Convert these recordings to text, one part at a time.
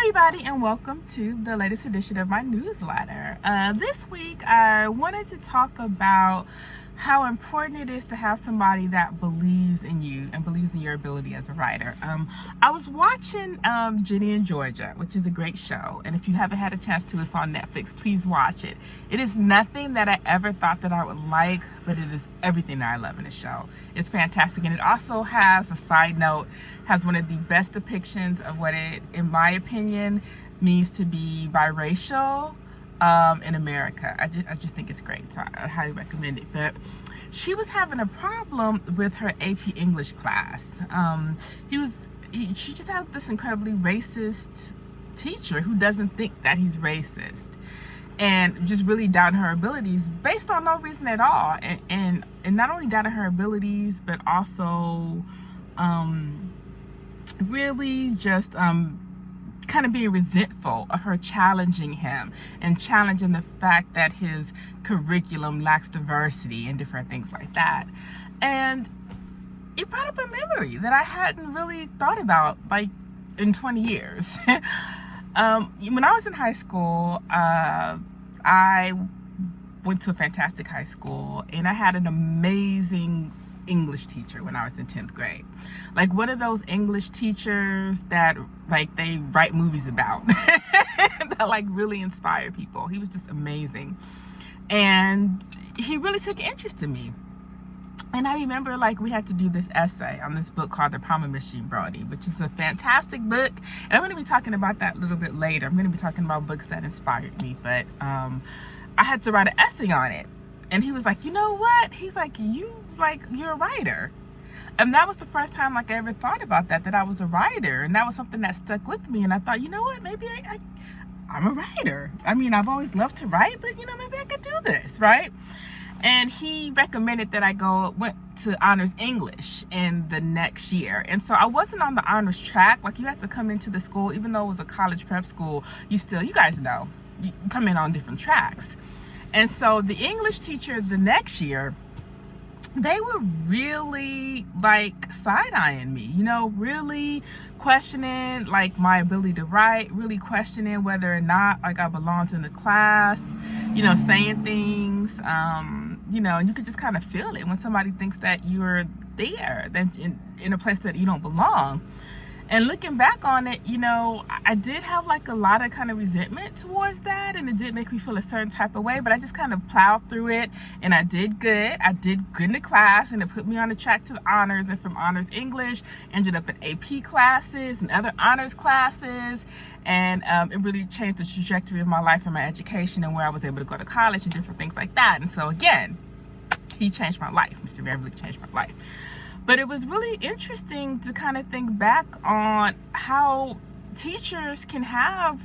everybody, and welcome to the latest edition of my newsletter. This week I wanted to talk about how important it is to have somebody that believes in you and believes in your ability as a writer. I was watching Ginny and Georgia, which is a great show, and if you haven't had a chance to, it's on Netflix. Please watch it. It is nothing that I ever thought that I would like, but it is everything that I love in the show. It's fantastic, and it also has a side note, has one of the best depictions of what it, in my opinion, means to be biracial in America. I just think it's great, so I highly recommend it. But she was having a problem with her AP English class. She just has this incredibly racist teacher who doesn't think that he's racist, and just really doubting her abilities based on no reason at all, and not only doubting her abilities, but also really just kind of being resentful of her challenging him and challenging the fact that his curriculum lacks diversity and different things like that. And it brought up a memory that I hadn't really thought about like in 20 years. When I was in high school, I went to a fantastic high school, and I had an amazing English teacher when I was in 10th grade. Like one of those English teachers that like they write movies about that like really inspire people. He was just amazing, and he really took interest in me. And I remember like we had to do this essay on this book called The Promise Machine Brody, which is a fantastic book, and I'm going to be talking about that a little bit later. I'm going to be talking about books that inspired me, but I had to write an essay on it. And he was like, you know what? He's like, you're a writer. And that was the first time like I ever thought about that I was a writer. And that was something that stuck with me. And I thought, you know what? Maybe I'm a writer. I mean, I've always loved to write, but you know, maybe I could do this, right? And he recommended that I went to honors English in the next year. And so I wasn't on the honors track. Like you had to come into the school, even though it was a college prep school, you guys know, you come in on different tracks. And so the English teacher the next year, they were really like side-eyeing me, you know, really questioning like my ability to write, really questioning whether or not like I belonged in the class, you know, saying things, you know, and you could just kind of feel it when somebody thinks that you're there, that in a place that you don't belong. And looking back on it, you know, I did have like a lot of kind of resentment towards that, and it did make me feel a certain type of way, but I just kind of plowed through it, and I did good. I did good in the class, and it put me on the track to the honors, and from honors English, ended up in AP classes and other honors classes, and it really changed the trajectory of my life and my education, and where I was able to go to college and different things like that. And so again, he changed my life. Mr. Van really changed my life. But it was really interesting to kind of think back on how teachers can have,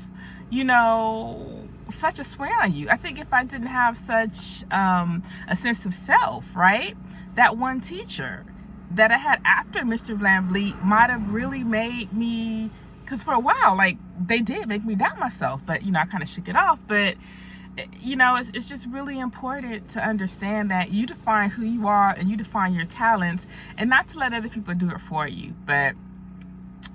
you know, such a sway on you. I think if I didn't have such a sense of self, right, that one teacher that I had after Mr. Van Vliet might have really made me, because for a while, like, they did make me doubt myself, but, you know, I kind of shook it off. But you know, it's just really important to understand that you define who you are and you define your talents, and not to let other people do it for you. But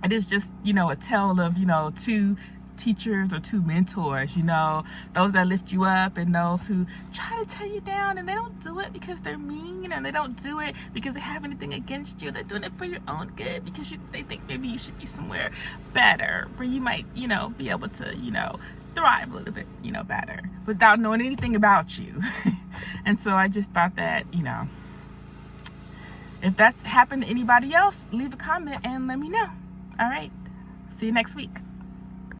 it is just, you know, a tale of, you know, two teachers or two mentors, you know, those that lift you up and those who try to tear you down, and they don't do it because they're mean, and they don't do it because they have anything against you. They're doing it for your own good, because they think maybe you should be somewhere better where you might, you know, be able to, you know, thrive a little bit, you know, better without knowing anything about you. And so I just thought that, you know, if that's happened to anybody else, leave a comment and let me know. All right, see you next week.